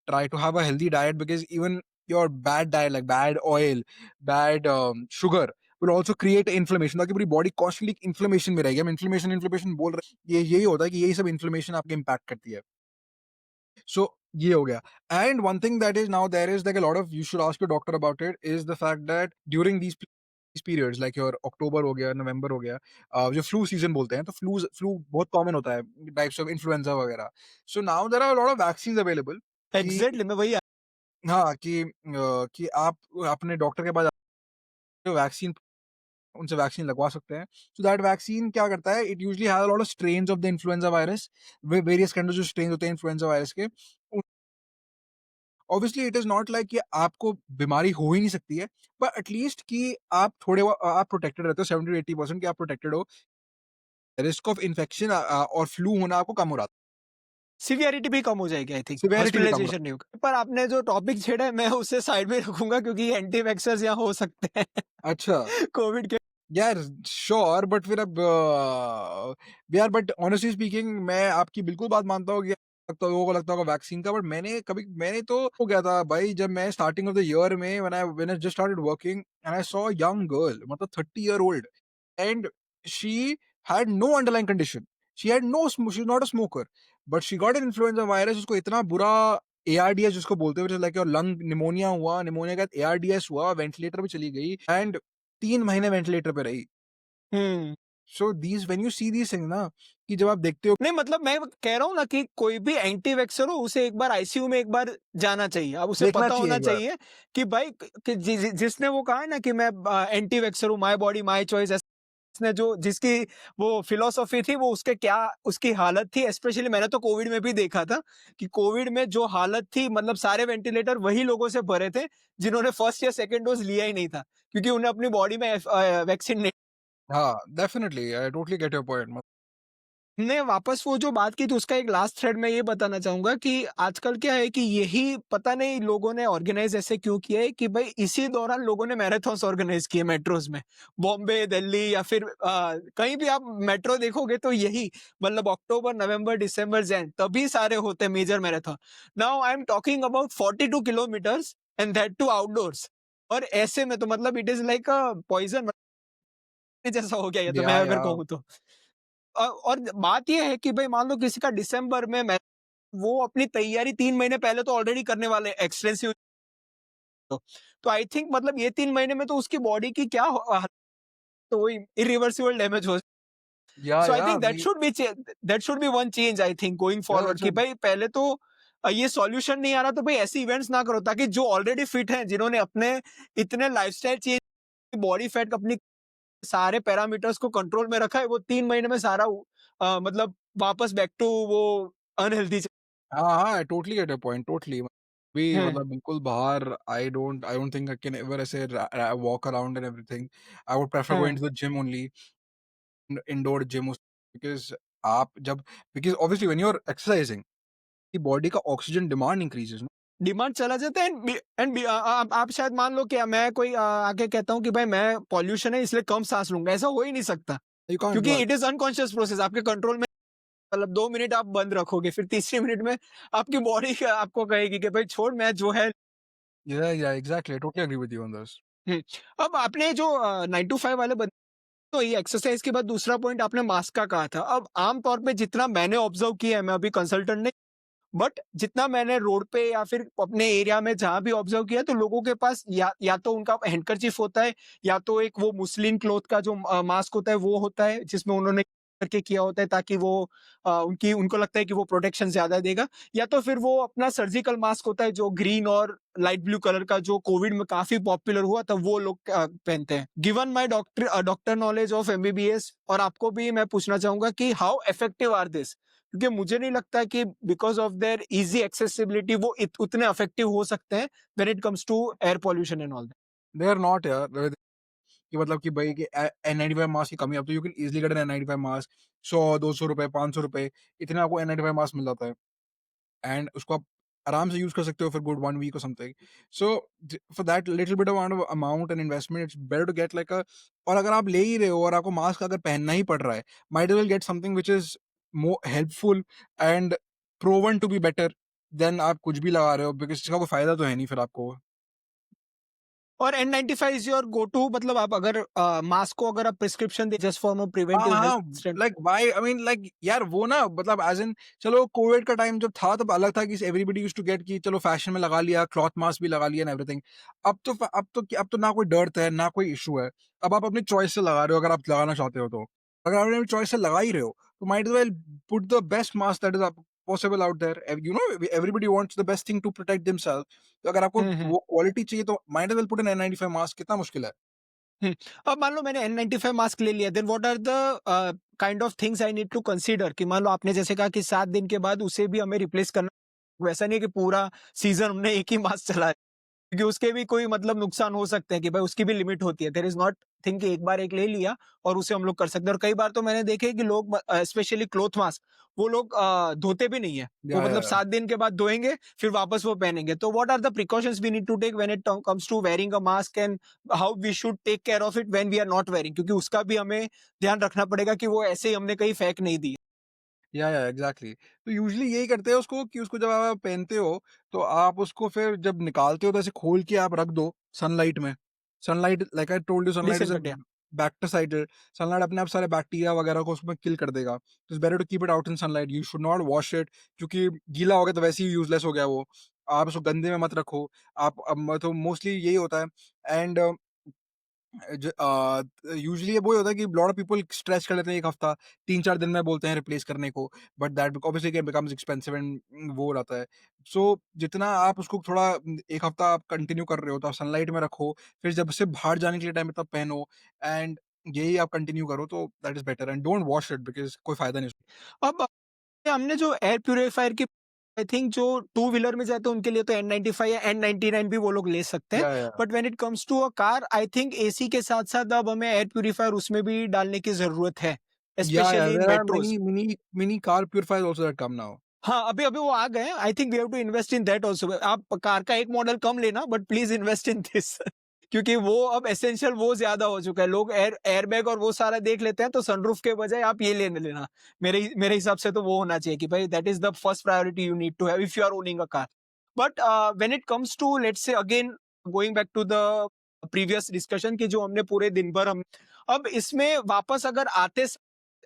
B: Try to have a healthy diet because even your bad diet like bad oil, bad sugar will also create inflammation, ताकि पूरी body constantly inflammation में रहेगी। हम inflammation inflammation बोल रहे हैं, ये यही होता है कि यही सब इन्फ्लेमेशन आपके इम्पैक्ट करती है। सो ये हो गया। And one thing that is now there is like a lot of, you should ask your doctor about it, is the fact that during these these periods like your October हो गया, नवंबर हो गया, जो फ्लू सीज़न बोलते हैं, तो flu बहुत common होता है, टाइप्स ऑफ इन्फ्लुएंजा वगैरह। So now there are a lot of vaccines available कि
A: एग्जैक्टली मैं वही
B: हाँ, कि आप अपने डॉक्टर के पास वैक्सीन उनसे वैक्सीन लगवा सकते हैं। सो दैट वैक्सीन क्या करता है, it usually has a lot of strains of the influenza virus, way various kind of जो स्ट्रेन्स होते हैं इन्फ्लुएंजा वायरस के। Obviously it is not like कि आपको बीमारी हो ही नहीं सकती है, बट एटलीस्ट कि आप आप प्रोटेक्टेड रहते हो 70 टू 80% कि आप प्रोटेक्टेड हो। रिस्क ऑफ इन्फेक्शन और फ्लू होना आपको कम हो रहा है।
A: सिवियरिटी भी कम हो जाएगी आई थिंक,
B: सिवियरिटी भी कम हो
A: हॉस्पिटलाइजेशन नहीं होगा। पर आपने जो टॉपिक छेड़ा है मैं उसे साइड में रखूंगा क्योंकि एंटी वैक्सर्स यहाँ हो सकते हैं
B: अच्छा।
A: कोविड के।
B: यार श्योर, बट फिर अब यार बट ऑनेस्टली स्पीकिंग मैं आपकी बिल्कुल बात मानता हूँ कि लगता लोगों को लगता होगा वैक्सीन का, बट मैंने तो हो गया था भाई जब मैं स्टार्टिंग ऑफ द ईयर में when I just started working and I saw a young girl, मतलब 30 year old, and she had no underlying condition, she had no, she is not a smoker, but she got an influenza virus, उसको इतना बुरा ARDS जिसको बोलते हैं, like your lung pneumonia हुआ, pneumonia के बाद एआरडीएस हुआ, वेंटिलेटर पे चली गई एंड 3 महीने वेंटिलेटर पे रही।
A: Hmm.
B: So these when you see these things ना, कि जब आप देखते हो
A: नहीं मतलब मैं कह रहा हूँ ना कि कोई भी एंटी वैक्सर हो उसे एक बार आईसीयू में एक बार जाना चाहिए। अब उसे
B: देखना
A: पता
B: चाहिए
A: होना
B: एक बार।
A: चाहिए कि भाई जिसने वो कहा है ना कि मैं एंटी वैक्सर हूँ, माय बॉडी माय चॉइस, उसने जो जिसकी वो फिलॉसफी थी वो उसके क्या उसकी हालत थी। स्पेशली मैंने तो कोविड में भी देखा था कि कोविड में जो हालत थी, मतलब सारे वेंटिलेटर वही लोगों से भरे थे जिन्होंने फर्स्ट या सेकंड डोज लिया ही नहीं था क्योंकि उन्हें अपनी बॉडी में वैक्सीन नहीं।
B: हाँ, definitely I totally get your point.
A: ने वापस वो जो बात की तो उसका एक लास्ट थ्रेड मैं ये बताना चाहूंगा कि आजकल क्या है कि यही पता नहीं लोगों ने ऑर्गेनाइज ऐसे क्यों किया है कि भाई इसी दौरान लोगों ने मैराथन्स ऑर्गेनाइज किए मेट्रोज में, बॉम्बे दिल्ली या फिर कहीं भी आप मेट्रो देखोगे तो यही, मतलब अक्टूबर नवंबर दिसंबर जैन तभी सारे होते हैं major marathon. Now I am talking about 42 kilometres and that too outdoors. और ऐसे में तो मतलब it is like a poison जैसा हो गया ये तो मैं
B: या
A: अगर कहूँ तो। और बात ये है कि भाई मान लो किसी का दिसंबर में वो अपनी तैयारी 3 महीने पहले तो ऑलरेडी करने वाले हैं एक्सटेंसिव। तो आई थिंक मतलब ये 3 महीने में तो उसकी बॉडी की क्या तो वही इरिवर्सिबल डैमेज हो। सो आई
B: या
A: think
B: we
A: that should be one change I think going forward
B: that's
A: कि भाई पहले तो ये सॉल्यूशन नहीं आ रहा तो भाई ऐसे इवेंट्स ना करो ताकि जो ऑलरेडी फिट हैं, जिन्होंने अपने इतने लाइफस्टाइल चेंज, बॉडी फैट अपनी सारे पैरामीटर्स को कंट्रोल में रखा है, वो 3 महीने में सारा मतलब वापस बैक टू वो अनहेल्दी।
B: हाँ, हाँ, I totally get your point, totally. भी
A: हुँ,
B: मतलब बिल्कुल बाहर I don't think I can ever ऐसे walk around and everything. I would prefer
A: हुँ।
B: Going to the gym only, indoor gym, because आप जब because obviously when you are exercising, की बॉडी का ऑक्सीजन डिमांड इंक्रीजेस ना।
A: Demand चला जाता है आप शायद मान लो कि मैं कोई आके कहता हूँ कि भाई मैं पॉल्यूशन है इसलिए कम सांस लूँगा, ऐसा हो ही नहीं सकता।
B: यू कांट
A: क्योंकि
B: do
A: it is unconscious process आपके कंट्रोल में, मतलब 2 मिनट आप बंद रखोगे, फिर तीसरे मिनट में आपकी बॉडी आपको कहेगी कि भाई छोड़ मैं जो है।
B: या exactly, I totally agree with you on this.
A: हुँ, अब आपने जो 9 टू 5 वाले तो ये एक्सरसाइज के बाद दूसरा पॉइंट आपने मास्क का कहा था। अब आम तौर पे जितना मैंने ऑब्जर्व किया है, मैं अभी कंसल्टेंट नहीं, बट जितना मैंने रोड पे या फिर अपने एरिया में जहाँ भी ऑब्जर्व किया तो लोगों के पास या तो उनका हैंडकरचीफ होता है या तो एक वो मुस्लिन क्लॉथ का जो मास्क होता है वो होता है जिसमें उन्होंने करके किया होता है ताकि वो उनकी उनको लगता है कि वो प्रोटेक्शन ज्यादा देगा, या तो फिर वो अपना सर्जिकल मास्क होता है जो ग्रीन और लाइट ब्लू कलर का जो कोविड में काफी पॉपुलर हुआ तब वो लोग पहनते हैं। Given my doctor knowledge of MBBS, और आपको भी मैं पूछना चाहूंगा कि हाउ इफेक्टिव आर दिस, क्योंकि मुझे नहीं लगता कि because of their easy accessibility वो उतने इफेक्टिव हो सकते हैं when it comes to air pollution and all that.
B: They are not यार, कि मतलब कि भाई कि N95 मास्क की कमी, अब तो you can easily get an N95 mask, 100, ₹200, ₹500 इतने में आपको N95 मास्क मिल जाता है। एंड उसको आप आराम से यूज़ कर सकते हो फॉर गुड 1 वीक और something. So for that little bit of amount and investment, it's better to get like a, और अगर आप ले ही रहे हो और आपको मास्क अगर पहनना ही पड़ रहा है, might as well get something which is more helpful and proven to be better than आप कुछ भी लगा रहे हो, बिकॉज़ इसका कोई फ़ायदा तो है नहीं फिर आपको।
A: और N95 is your go to, मतलब आप अगर मास्क को अगर आप प्रिस्क्रिप्शन दे जस्ट फॉर
B: हाँ,
A: प्रिवेंटिव हेल्थ
B: हाँ,
A: stand.
B: Like why I mean like यार वो ना मतलब एज़ इन चलो कोविड का टाइम जब था तब अलग था कि एवरीबॉडी यूज्ड टू गेट कि चलो फैशन में लगा लिया, क्लॉथ मास्क भी लगा लिया एंड एवरीथिंग। अब तो ना कोई डर्थ है, ना कोई इश्यू है। अब आप अपनी चॉइस से लगा रहे हो अगर आप लगाना चाहते हो तो। अगर आप अपनी चॉइस से लगा ही रहे हो, तो might as well put the best mask that is possible out there. You know everybody wants the best thing to protect themselves. तो अगर आपको
A: हुँ, हुँ।
B: वो क्वालिटी चाहिए तो might as well put an N95 mask कितना मुश्किल है?
A: हुँ। अब मान लो मैंने N95 मास्क ले लिया, then what are the kind of things I need to consider, कि मान लो आपने जैसे कहा कि 7 दिन के बाद उसे भी हमें रिप्लेस करना, वैसा नहीं है कि पूरा सीज़न हमने एक ही मास्क चलाया। क्योंकि उसके भी कोई मतलब नुकसान हो सकते हैं कि भाई उसकी भी लिमिट होती है। देयर इज़ नॉट थिंग कि एक बार एक ले लिया और उसे हम लोग कर सकते हैं। और कई बार तो मैंने देखे कि लोग स्पेशली क्लॉथ मास्क वो लोग धोते भी नहीं है। वो मतलब
B: या।
A: 7 दिन के बाद धोएँगे, फिर वापस वो पहनेंगे। तो what are the precautions we need to take when it comes to wearing a mask, and how we should take care of it when we are not wearing, क्योंकि उसका भी हमें ध्यान रखना पड़ेगा कि वो ऐसे ही हमने कहीं फेंक नहीं दी।
B: या एग्जैक्टली। तो यूजुअली यही करते हैं उसको कि उसको जब आप पहनते हो तो आप उसको फिर जब निकालते हो तो ऐसे खोल के आप रख दो सनलाइट में। Sunlight like I told you sunlight is a
A: disinfect या
B: बैक्टीसाइड। सनलाइट अपने आप सारे बैक्टीरिया वगैरह को उसमें किल कर देगा। तो it's better to keep it out in sunlight. You should not wash it क्योंकि गीला हो गया तो वैसे ही यूजलेस हो गया वो। आप उसको गंदे में मत रखो। आप अब तो मोस्टली यही होता है। एंड यूजुअली वो होता है कि लॉट ऑफ पीपल स्ट्रेच कर लेते हैं 1 हफ्ता, 3-4 दिन में बोलते हैं रिप्लेस करने को, but that obviously it becomes expensive and वो हो जाता है। सो जितना आप उसको थोड़ा 1 हफ्ता आप कंटिन्यू कर रहे हो तो आप सनलाइट में रखो, फिर जब से बाहर जाने के लिए टाइम है तब पहनो एंड यही आप कंटिन्यू करो तो that is better and don't wash it because कोई फायदा नहीं उसमें।
A: अब हमने जो एयर प्यूरीफायर की, आई थिंक जो टू व्हीलर में जाते हैं उनके लिए तो N95 या N99 भी वो लोग ले सकते हैं।
B: या
A: but when it comes to a car, I think AC के साथ-साथ अब हमें एयर प्यूरीफायर उसमें भी डालने की ज़रूरत है, specially in
B: there are
A: metros.
B: Many car purifiers also that come now.
A: हाँ, अभी-अभी वो आ गए हैं। I think we have to invest in that also. आप कार का एक मॉडल कम लेना, but please invest in this. क्योंकि वो अब एसेंशियल वो ज़्यादा हो चुका है। लोग एयरबैग और वो सारा देख लेते हैं, तो सनरूफ के बजाय आप ये ले लेना। मेरे हिसाब से तो वो होना चाहिए कि भाई that is the first priority you need to have if you are owning a car. But when it comes to let's say again going back to the previous discussion, कि जो हमने पूरे दिन भर हम अब इसमें वापस अगर आते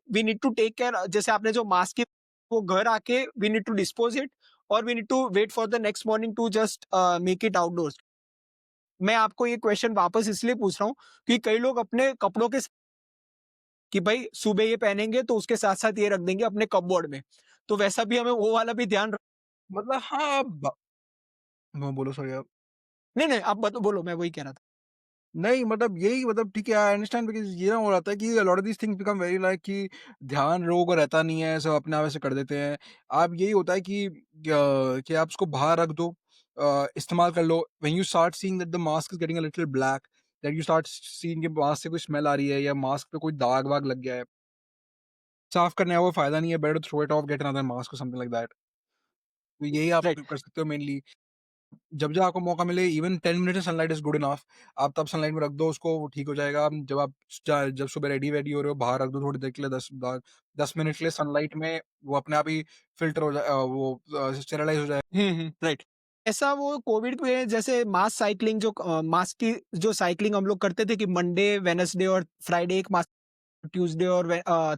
A: we need to take care, जैसे आपने जो मास्क की, वो घर आके we need to dispose it, और we need to wait for the next morning to just make it outdoors. मैं आपको ये क्वेश्चन वापस इसलिए पूछ रहा हूँ कि कई लोग अपने कपड़ों के कि भाई सुबह ये पहनेंगे तो उसके साथ साथ ये रख देंगे अपने कपबोर्ड में। तो वैसा भी हमें वो वाला भी ध्यान
B: मतलब हाँ, बोलो सॉरी आप।
A: नहीं नहीं, आप बोलो, मैं वही कह रहा था।
B: नहीं मतलब यही मतलब ठीक है आई अंडरस्टैंड बिकॉज़ ये ना हो जाता है कि अ lot of these things become very like कि ध्यान लोगों को रहता नहीं है, सब अपने आप ऐसे कर देते हैं। आप यही होता है कि आप उसको बाहर रख दो, इस्तेमाल कर लो। When you start seeing that the mask is getting a little black, that you start seeing कि मास्क से कोई स्मेल आ रही है या मास्क पे कोई दाग-वाग लग गया है, साफ करने का कोई फ़ायदा नहीं है, better to throw it off, get another mask और समथिंग लाइक दैट। तो यही आप
A: राइट।
B: कर सकते हो मेनली। जब आपको मौका मिले even 10 minutes sunlight is good enough. आप तब सनलाइट में रख दो उसको, वो ठीक हो जाएगा। जब सुबह रेडी-वेडी हो रहे हो, बाहर रख दो थोड़ी देर के लिए 10 मिनट के लिए सनलाइट में, वो अपने आप ही फ़िल्टर स्टेरिलाइज़ हो जाएगा।
A: राइट। ऐसा वो कोविड में जैसे मास साइक्लिंग, जो मास की जो साइक्लिंग हम लोग करते थे कि मंडे, वेडनेसडे और फ्राइडे एक मास, ट्यूसडे और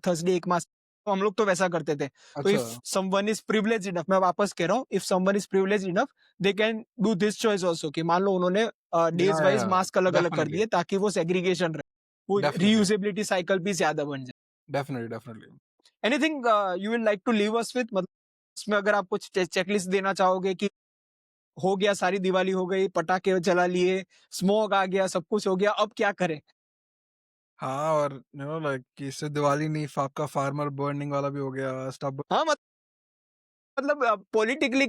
A: थर्सडे एक मास, तो हम लोग तो वैसा करते थे। तो
B: अच्छा,
A: if someone is privileged enough, मैं वापस कह रहा हूँ, if someone is privileged enough, they can do this choice also, कि मान लो उन्होंने डेज वाइज
B: या
A: मास्क अलग अलग कर
B: डेफिनिटली,
A: दिए ताकि वो सेग्रीगेशन रहे, वो
B: डेफिनिटली,
A: रीयूजेबिलिटी साइकिल भी ज्यादा बन जाए।
B: Definitely.
A: Anything you will like to leave us with, मतलब इसमें अगर आप कुछ चेकलिस्ट देना चाहोगे कि हो गया, सारी दिवाली हो गई, पटाखे जला लिए, स्मोक आ गया, सब कुछ हो गया, अब क्या करें?
B: हाँ, और लाइक कि इससे दिवाली नहीं आपका फार्मर बर्निंग वाला भी हो गया, स्टब।
A: हाँ, मतलब पॉलिटिकली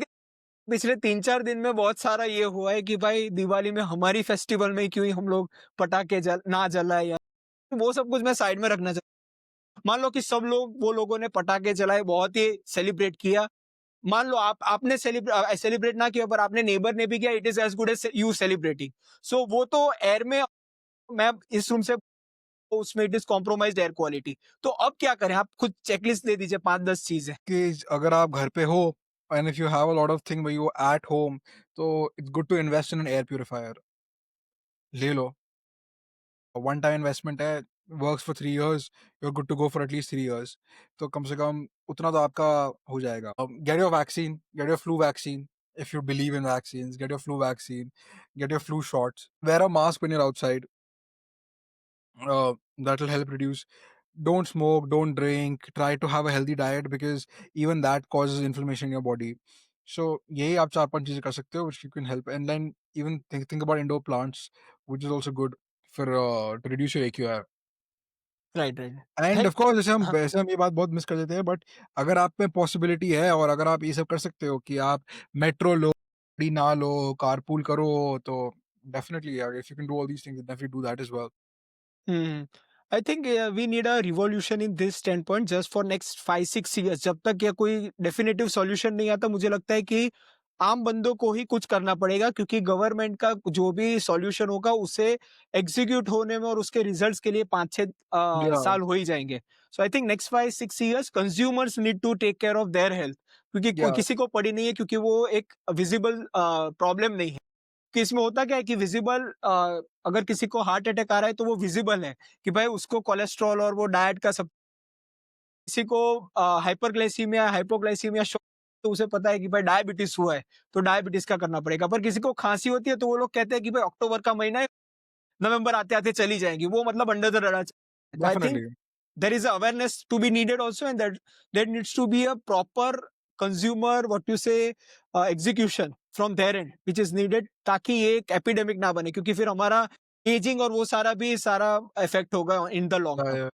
A: पिछले 3-4 दिन में बहुत सारा ये हुआ है कि भाई दिवाली में हमारी फेस्टिवल में क्यों ही हम लोग पटाखे ना जलाए, या वो सब कुछ मैं साइड में रखना चाहता हूँ। मान लो कि सब लोग वो लोगों ने पटाखे जलाए, बहुत ही सेलिब्रेट किया। मान लो आपने सेलिब्रेट ना किया, पर आपने नेबर ने भी किया, it is as good as you celebrating. So वो तो एयर में, मैं इस रूम से, उसमें it is compromised air quality. तो अब क्या करें? आप खुद चेकलिस्ट दे दीजिए 5-10 चीजें।
B: कि अगर आप घर पे हो and if you have a lot of thing when you at home, तो it's good to invest in an air purifier. ले लो, वन टाइम इन्वेस्टमेंट है, works for 3 years, you are good to go for at least 3 years. तो कम से कम उतना तो आपका हो जाएगा। Get your vaccine, get your flu vaccine if you believe in vaccines, get your flu vaccine, get your flu shots, wear a mask when you're outside. That will help reduce. Don't smoke, don't drink, try to have a healthy diet because even that causes inflammation in your body. So यही आप 4-5 चीजें कर सकते हो which you can help, and then even think about indoor plants, which is also good for to reduce your AQI.
A: Right, right.
B: End of
A: thank
B: course
A: हाँ,
B: वैसे हम ये बात बहुत मिस कर देते हैं, बट अगर आप में पॉसिबिलिटी है और अगर आप ये सब कर सकते हो कि आप मेट्रो लो, गाड़ी ना लो, कारपूल करो, तो डेफिनेटली यार, if you can do all these things definitely do that as well.
A: हुँ। I think we need a revolution in this standpoint just for next 5-6 years. जब तक या कोई डेफिनिटिव सॉल्यूशन नहीं आता, मुझे लगता है कि आम बंदों को ही कुछ करना पड़ेगा, क्योंकि गवर्नमेंट का जो भी सॉल्यूशन होगा उसे एग्जीक्यूट होने में और उसके रिजल्ट्स के लिए 5-6
B: या
A: साल हो ही जाएँगे। So I think next 5-6 years consumers need to take care of their health, क्योंकि
B: या
A: किसी को पड़ी नहीं है, क्योंकि वो एक विजिबल प्रॉब्लम नहीं है। कि इसमें होता क्या है कि विजिबल अगर किसी को हार्ट अटैक आ रहा है तो वो विजिबल है कि भाई उसको कोलेस्ट्रॉल और वो डाइट का सब। किसी को हाइपरग्लाइसीमिया हाइपोग्लाइसीमिया तो उसे पता है कि भाई डायबिटीज हुआ है, तो डायबिटीज का करना पड़ेगा। पर किसी को खांसी होती है तो वो लोग कहते हैं कि भाई अक्टूबर का महीना है, नवंबर आते आते चली जाएगी, वो मतलब under the radar. I think
B: definitely.
A: there is a awareness to be needed also, and that there needs to be a proper consumer what you say execution from their end which is needed, ताकि ये एक epidemic ना बने, क्योंकि फिर हमारा ageing और वो सारा भी सारा इफेक्ट होगा इन द लॉन्ग टर्म।